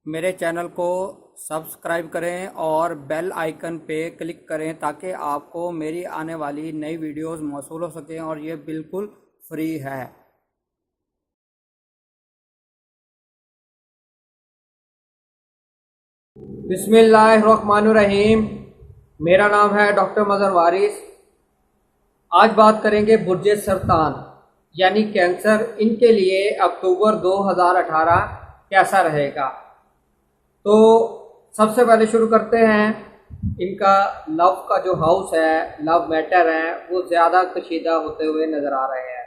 मेरे चैनल को सब्सक्राइब करें और बेल आइकन पे क्लिक करें ताकि आपको मेरी आने वाली नई वीडियोस मौसूल हो सकें और ये बिल्कुल फ्री है। बिस्मिल्लाहिर्रहमानिर्रहीम। मेरा नाम है डॉक्टर मज़हर वारिस। आज बात करेंगे बुर्ज सरतान यानी कैंसर। इनके लिए अक्टूबर 2018 कैसा रहेगा। तो सबसे पहले शुरू करते हैं। इनका लव का जो हाउस है, लव मैटर है, वो ज़्यादा कशीदा होते हुए नज़र आ रहे हैं।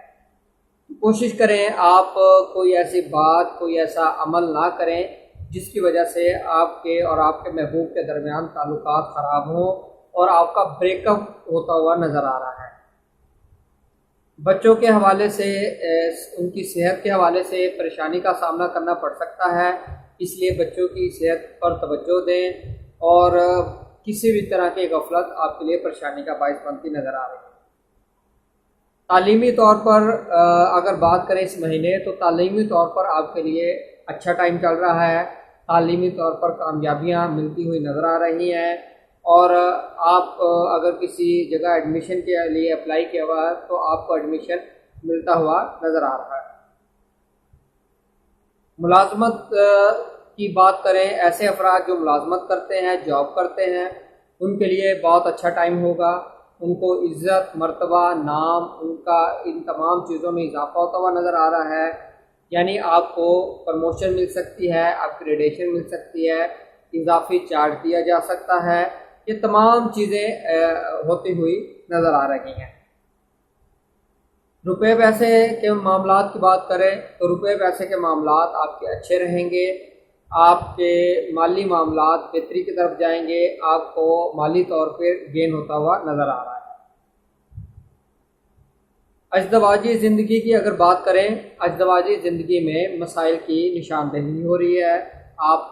कोशिश करें आप कोई ऐसी बात, कोई ऐसा अमल ना करें जिसकी वजह से आपके और आपके महबूब के दरमियान ताल्लुकात ख़राब हों और आपका ब्रेकअप होता हुआ नज़र आ रहा है। बच्चों के हवाले से, उनकी सेहत के हवाले से परेशानी का सामना करना पड़ सकता है, इसलिए बच्चों की सेहत पर तवज्जो दें और किसी भी तरह की गफलत आपके लिए परेशानी का बायस बनती नज़र आ रही है। तालीमी तौर पर अगर बात करें इस महीने, तो तालीमी तौर पर आपके लिए अच्छा टाइम चल रहा है। तालीमी तौर पर कामयाबियाँ मिलती हुई नज़र आ रही हैं और आप अगर किसी जगह एडमिशन के लिए अप्लाई किया हुआ है तो आपको एडमिशन मिलता हुआ नज़र आ रहा है। मुलाजमत की बात करें, ऐसे अफराद जो मुलाजमत करते हैं, जॉब करते हैं, उनके लिए बहुत अच्छा टाइम होगा। उनको इज़्ज़त, मर्तबा, नाम, उनका इन तमाम चीज़ों में इजाफा होता हुआ नज़र आ रहा है। यानी आपको प्रमोशन मिल सकती है, अपग्रेडेशन मिल सकती है, इजाफी चार्ज दिया जा सकता है। ये तमाम चीज़ें होती हुई नज़र आ रही हैं। रुपए पैसे के मामलात की बात करें तो रुपए पैसे के मामलात आपके अच्छे रहेंगे। आपके माली मामलात बेहतरी की तरफ जाएंगे। आपको माली तौर पर गेन होता हुआ नज़र आ रहा है। अज़दवाजी ज़िंदगी की अगर बात करें, अज़दवाजी ज़िंदगी में मसाइल की निशानदेही हो रही है। आप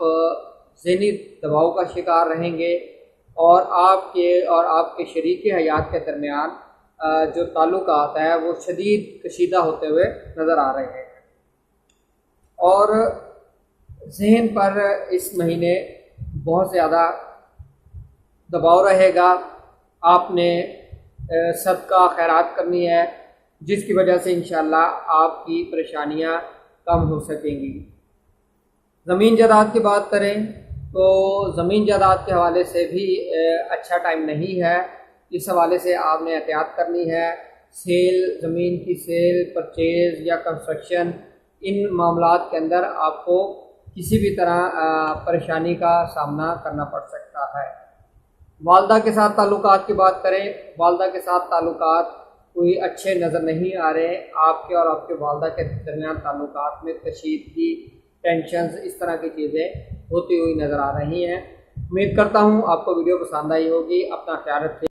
ज़हनी दबाव का शिकार रहेंगे और आपके शरीक हयात के दरमियान जो ताल्लुकात है वो शदीद कशीदा होते हुए नज़र आ रहे हैं। और जहन पर इस महीने बहुत ज़्यादा दबाव रहेगा। आपने सदका खैरात करनी है जिसकी वजह से इंशाअल्लाह आपकी परेशानियां कम हो सकेंगी। ज़मीन जायदाद की बात करें तो ज़मीन जायदाद के हवाले से भी अच्छा टाइम नहीं है। इस हवाले से आपने एहतियात करनी है। सेल, ज़मीन की सेल, परचेज़ या कंस्ट्रक्शन, इन मामलात के अंदर आपको किसी भी तरह परेशानी का सामना करना पड़ सकता है। वालदा के साथ ताल्लुकात की बात करें, वालदा के साथ ताल्लुकात कोई अच्छे नज़र नहीं आ रहे। आपके और आपके वालदा के दरमियान ताल्लुकात में कशीदगी, टेंशन्स, इस तरह की चीज़ें होती हुई नज़र आ रही हैं। उम्मीद करता हूँ आपको वीडियो पसंद आई होगी। अपना ख्याल रखिए।